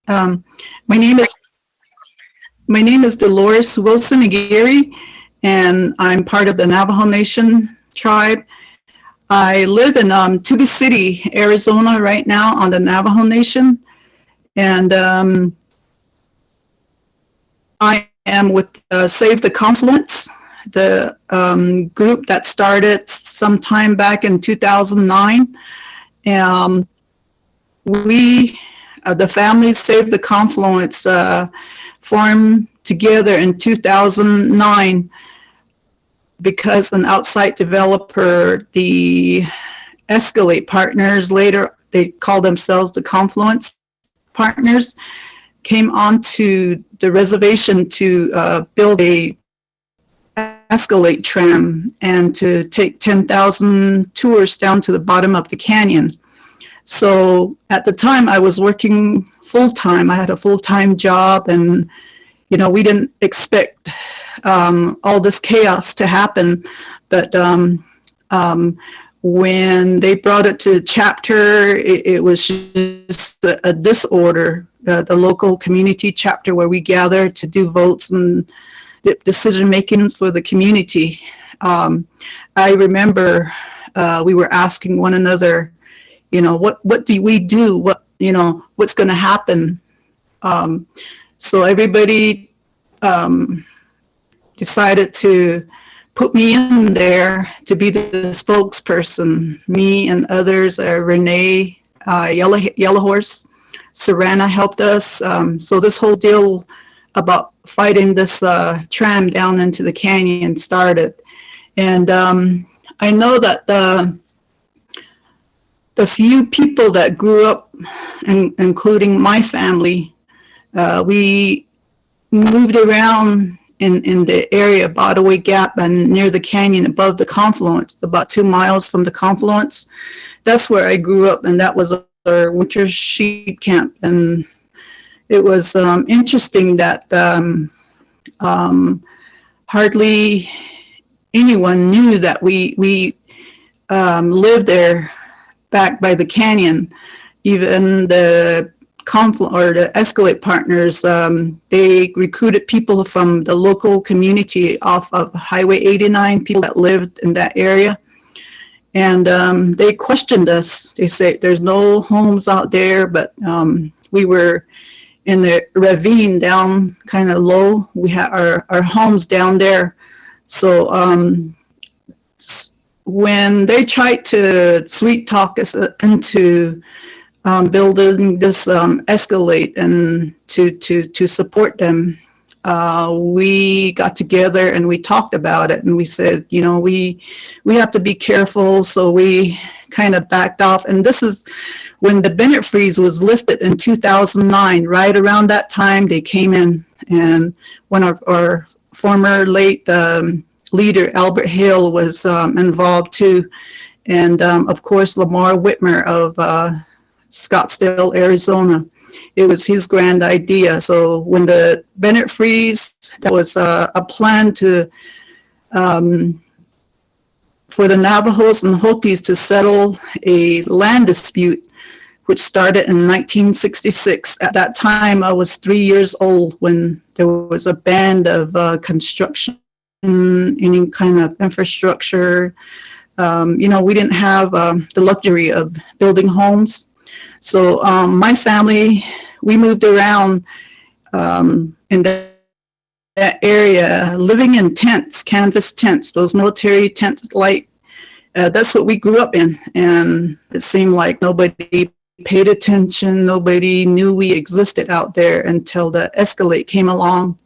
Um, my name is my name is Delores WilsonAguirre, and I'm part of the Navajo Nation tribe. I live in Tuba City, Arizona, right now on the Navajo Nation, and I am with Save the Confluence, the group that started sometime back in 2009. We, the family Save the Confluence, formed together in 2009 because an outside developer, the Escalate partners, later they called themselves the Confluence partners, came onto the reservation to build a Escalate tram and to take 10,000 tours down to the bottom of the canyon. So at the time I was working full-time. I had a full-time job, and we didn't expect all this chaos to happen. But when they brought it to the chapter, it was just a disorder, the local community chapter where we gather to do votes and decision makings for the community. I remember we were asking one another, what do we do? What's going to happen? So everybody decided to put me in there to be the spokesperson. Me and others, Renee, Yellow Horse, Savannah helped us. So this whole deal about fighting this tram down into the canyon started. And I know that the few people that grew up, including my family, we moved around in the area of Ottaway Gap and near the canyon above the Confluence, about 2 miles from the Confluence. That's where I grew up, and that was our winter sheep camp. And it was interesting that hardly anyone knew that we lived there back by the canyon. Even the the Escalate partners, they recruited people from the local community off of Highway 89, people that lived in that area. And they questioned us. They said there's no homes out there, but we were in the ravine down kind of low. We had our homes down there. So when they tried to sweet talk us into building this Escalate and to support them, we got together and we talked about it, and we said, we have to be careful. So we kind of backed off. And this is when the Bennett freeze was lifted in 2009. Right around that time, they came in, and one of our former late leader, Albert Hale, was involved too. And of course, Lamar Whitmer of Scottsdale, Arizona. It was his grand idea. So when the Bennett freeze, that was a plan to for the Navajos and Hopis to settle a land dispute, which started in 1966. At that time, I was 3 years old when there was a ban of construction, any kind of infrastructure. We didn't have the luxury of building homes. So my family, we moved around in that area, living in tents, canvas tents, those military tents, that's what we grew up in. And it seemed like nobody paid attention, nobody knew we existed out there until the Escalate came along.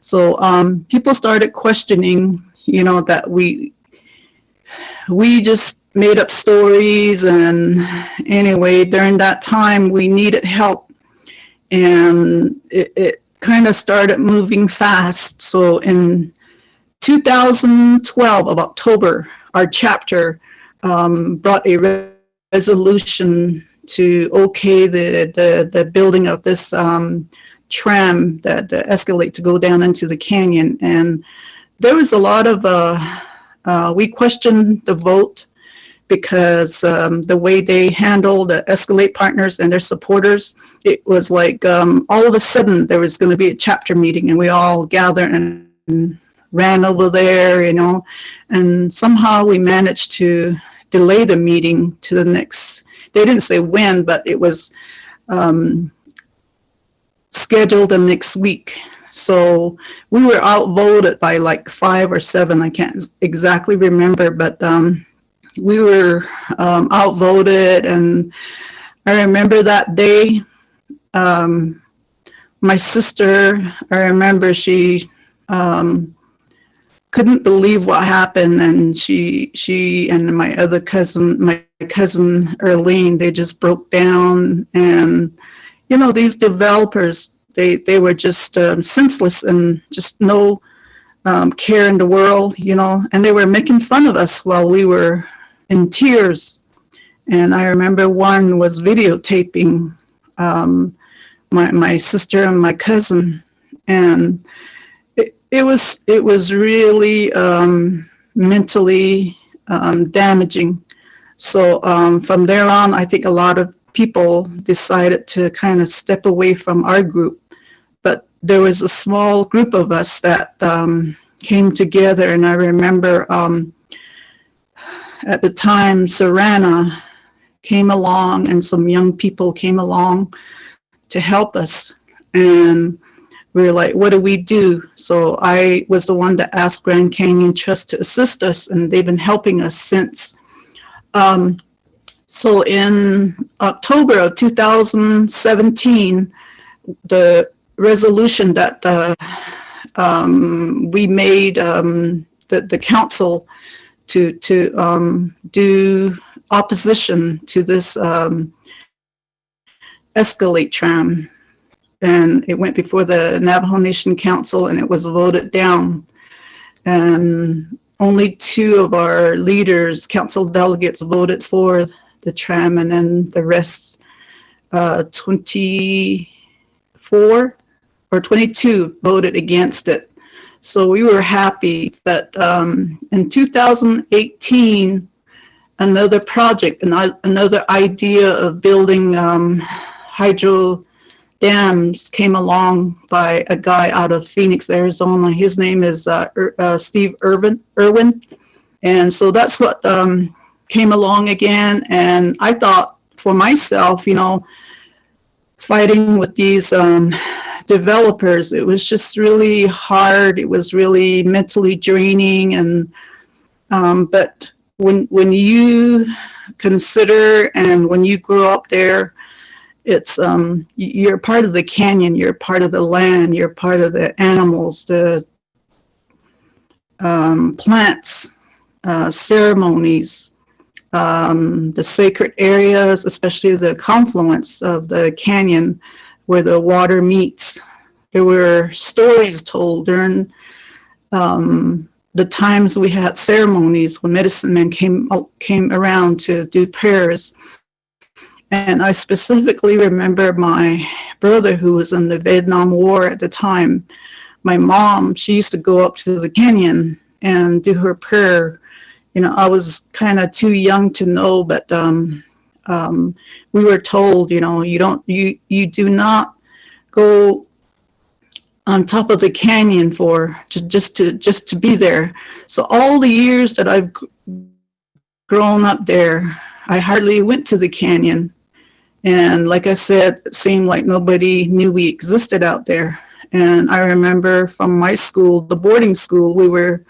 So people started questioning, that we just made up stories. And anyway, during that time, we needed help. And it kind of started moving fast. So in 2012 of October, our chapter brought a resolution to okay the building of this tram, the Escalate to go down into the canyon. And there was a lot of, we questioned the vote because the way they handled the Escalate partners and their supporters, it was like all of a sudden there was going to be a chapter meeting, and we all gathered and ran over there, you know, and somehow we managed to delay the meeting to the next. They didn't say when, but it was scheduled the next week. So we were outvoted by like 5 or 7. I can't exactly remember, but we were outvoted. And I remember that day, my sister, I remember she couldn't believe what happened, and she and my other cousin, my cousin Erlene, they just broke down. And you know, these developers, they were just senseless and just no care in the world, you know, and they were making fun of us while we were in tears. And I remember one was videotaping my sister and my cousin, and it was really mentally damaging. So from there on, I think a lot of people decided to kind of step away from our group. But there was a small group of us that came together, and I remember at the time Savannah came along, and some young people came along to help us. And we were like, what do we do? So I was the one that asked Grand Canyon Trust to assist us, and they've been helping us since. So in October of 2017, the resolution that we made, the council to do opposition to this Escalate tram, and it went before the Navajo Nation Council, and it was voted down. And only 2 of our leaders, council delegates, voted for the tram, and then the rest, 24 or 22, voted against it. So we were happy. But in 2018, another project, another idea of building hydro dams came along by a guy out of Phoenix, Arizona. His name is Steve Irwin. And so that's what came along again. And I thought for myself, you know, fighting with these developers, it was just really hard. It was really mentally draining. And but when you consider, and when you grow up there, it's you're part of the canyon, you're part of the land, you're part of the animals, the plants, ceremonies, the sacred areas, especially the confluence of the canyon where the water meets. There were stories told during the times we had ceremonies when medicine men came around to do prayers. And I specifically remember my brother, who was in the Vietnam War at the time. My mom, she used to go up to the canyon and do her prayer. You know, I was kind of too young to know, but we were told, you know, you do not go on top of the canyon for just to be there. So all the years that I've grown up there, I hardly went to the canyon. And like I said, it seemed like nobody knew we existed out there. And I remember from my school, the boarding school, we were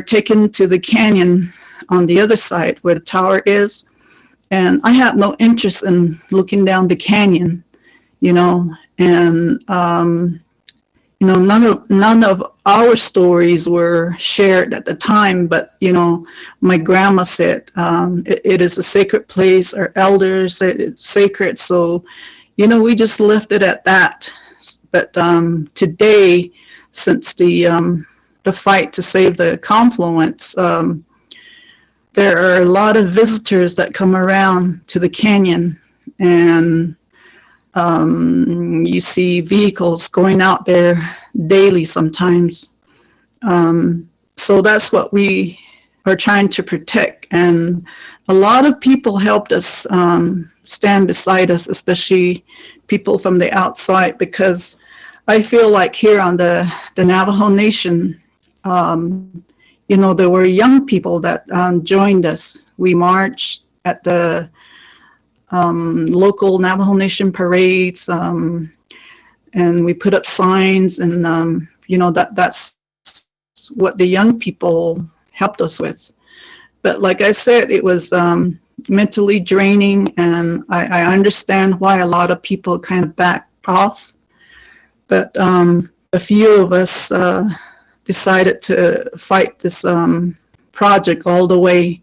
taken to the canyon on the other side where the tower is. And I had no interest in looking down the canyon, you know, and you know, none of our stories were shared at the time, but, you know, my grandma said, it is a sacred place, our elders said it's sacred. So, you know, we just left it at that. But today, since the fight to save the confluence, there are a lot of visitors that come around to the canyon, and you see vehicles going out there daily sometimes. So that's what we are trying to protect. And a lot of people helped us stand beside us, especially people from the outside, because I feel like here on the Navajo Nation, you know, there were young people that joined us. We marched at the local Navajo Nation parades, and we put up signs, and you know, that's what the young people helped us with. But like I said, it was mentally draining, and I understand why a lot of people kind of backed off. But a few of us decided to fight this project all the way.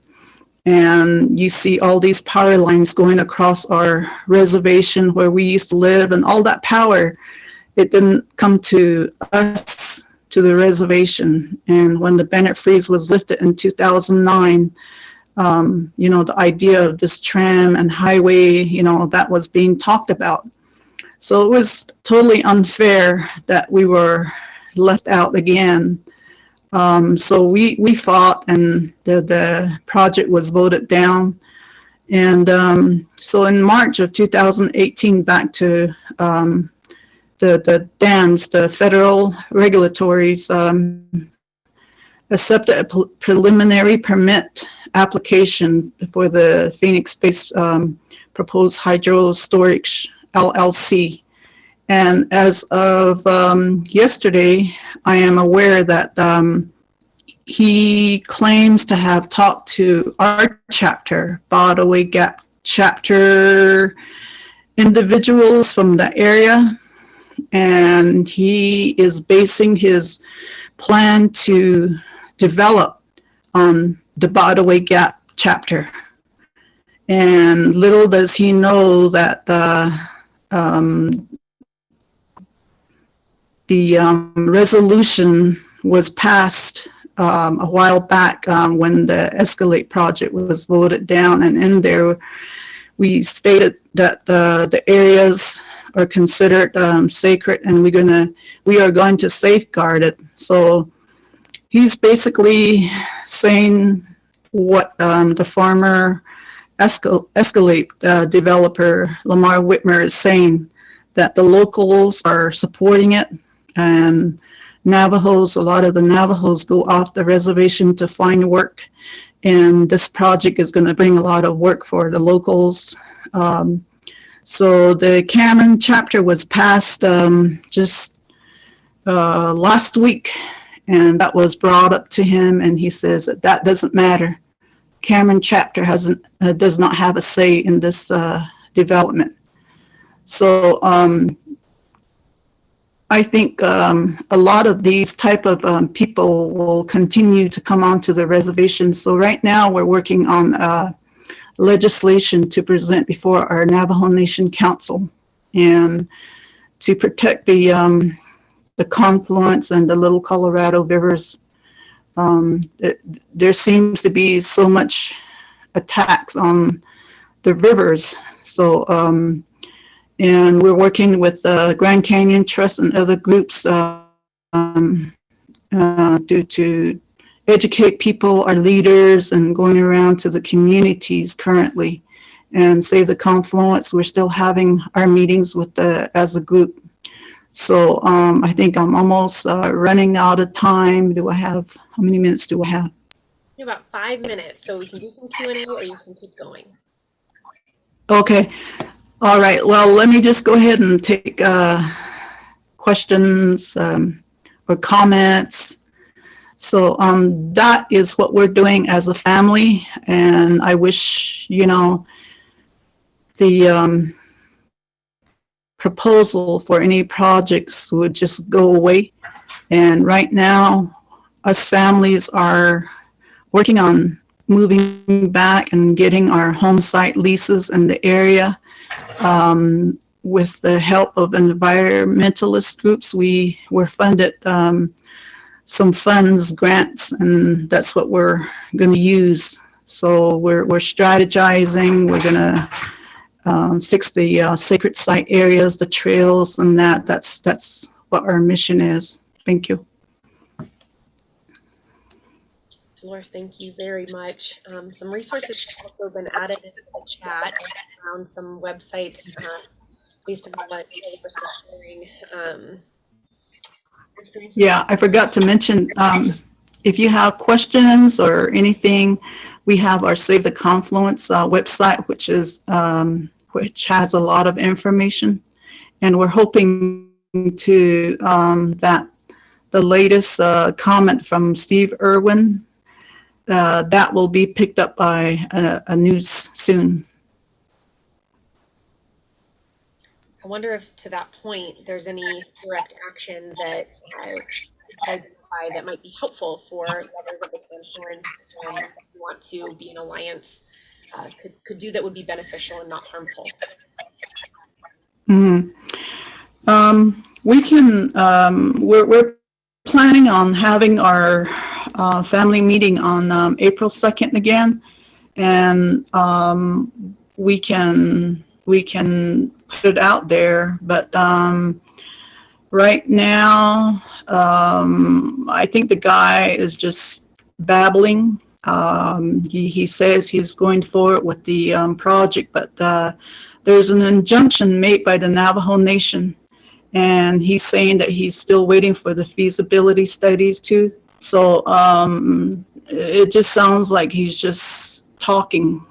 And you see all these power lines going across our reservation where we used to live, and all that power, it didn't come to us, to the reservation. And when the Bennett freeze was lifted in 2009, you know, the idea of this tram and highway, you know, that was being talked about. So it was totally unfair that we were left out again. So we fought, and the project was voted down. And so in March of 2018, back to the dams, the federal regulatories accepted a preliminary permit application for the Phoenix-based proposed hydro storage LLC. And as of yesterday, I am aware that he claims to have talked to our chapter, Botaway Gap chapter individuals from the area, and he is basing his plan to develop on the Botaway Gap chapter. And little does he know that the resolution was passed a while back when the Escalate project was voted down, and in there we stated that the areas are considered sacred, and we are going to safeguard it. So he's basically saying what the former Escalate developer Lamar Whitmer is saying, that the locals are supporting it, and Navajos, a lot of the Navajos go off the reservation to find work, and this project is going to bring a lot of work for the locals. So the Cameron chapter was passed just last week, and that was brought up to him, and he says that doesn't matter. Cameron chapter does not have a say in this development. So I think a lot of these type of people will continue to come onto the reservation. So right now we're working on legislation to present before our Navajo Nation Council, and to protect the Confluence and the Little Colorado rivers. There seems to be so much attacks on the rivers. So and we're working with the Grand Canyon Trust and other groups to educate people, our leaders, and going around to the communities currently and save the Confluence. We're still having our meetings with as a group. So I think I'm almost running out of time. How many minutes do I have? About 5 minutes, so we can do some Q&A or you can keep going. Okay. All right. Well, let me just go ahead and take questions or comments. So that is what we're doing as a family, and I wish, you know, the proposal for any projects would just go away. And right now, us families are working on moving back and getting our home site leases in the area. With the help of environmentalist groups, we were funded some funds, grants, and that's what we're going to use. So we're strategizing. We're going to fix the sacred site areas, the trails, and that's what our mission is. Thank you. Dolores, thank you very much. Some resources have also been added into the chat around some websites based on what Dolores was sharing. Experience with Yeah, I forgot to mention, if you have questions or anything, we have our Save the Confluence website, which has a lot of information, and we're hoping to that the latest comment from Steve Irwin, that will be picked up by a news soon. I wonder if to that point there's any direct action that I could identify that might be helpful for members of the Confluence who want to be in alliance, could do that would be beneficial and not harmful. Mm-hmm. We can, we're planning on having our family meeting on April 2nd again, and we can put it out there, but right now I think the guy is just babbling. He says he's going forward with the project, but there's an injunction made by the Navajo Nation, and he's saying that he's still waiting for the feasibility studies too. So it just sounds like he's just talking.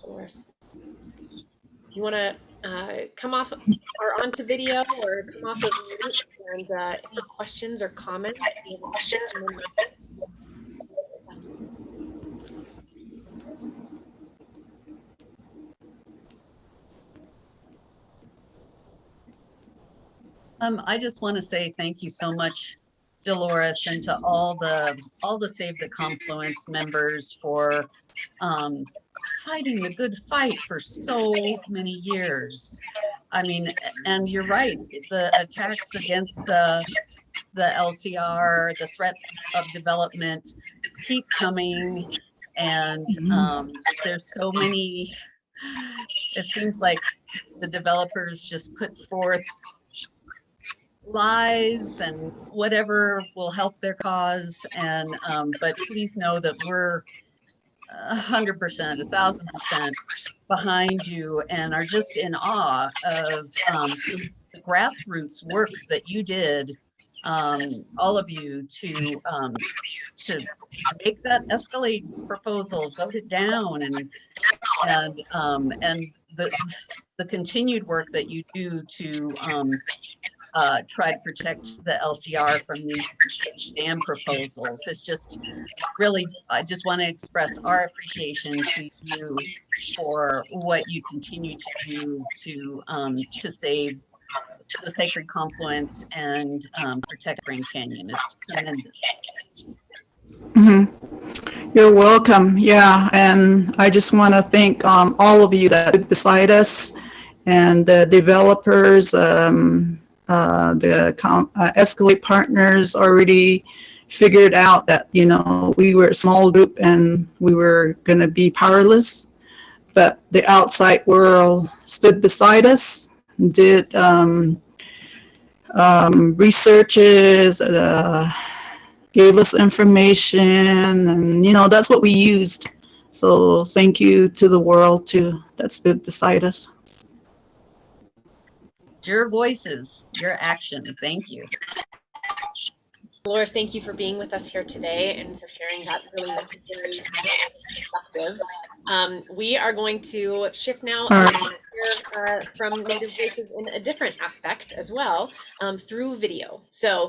Dolores, you want to come off or onto video or come off of mute, and any questions or comments? I just want to say thank you so much, Dolores, and to all the Save the Confluence members for fighting the good fight for so many years. I mean, and you're right, the attacks against the LCR, the threats of development keep coming, and there's so many, it seems like the developers just put forth lies and whatever will help their cause, and but please know that we're 100%, 1,000% behind you, and are just in awe of the grassroots work that you did, all of you, to make that escalate proposal, vote it down, and the continued work that you do to try to protect the LCR from these dam proposals. It's just really, I just want to express our appreciation to you for what you continue to do to save the sacred confluence and protect Grand Canyon. It's tremendous. Mm-hmm. You're welcome. Yeah, and I just want to thank all of you that stood beside us, and the developers, the Escalate partners already figured out that, you know, we were a small group and we were going to be powerless, but the outside world stood beside us, did researches, gave us information, and, you know, that's what we used. So thank you to the world too that stood beside us. Your voices, your action. Thank you. Dolores, thank you for being with us here today and for sharing that really necessary perspective. We are going to shift now from Native Voices in a different aspect as well, through video. So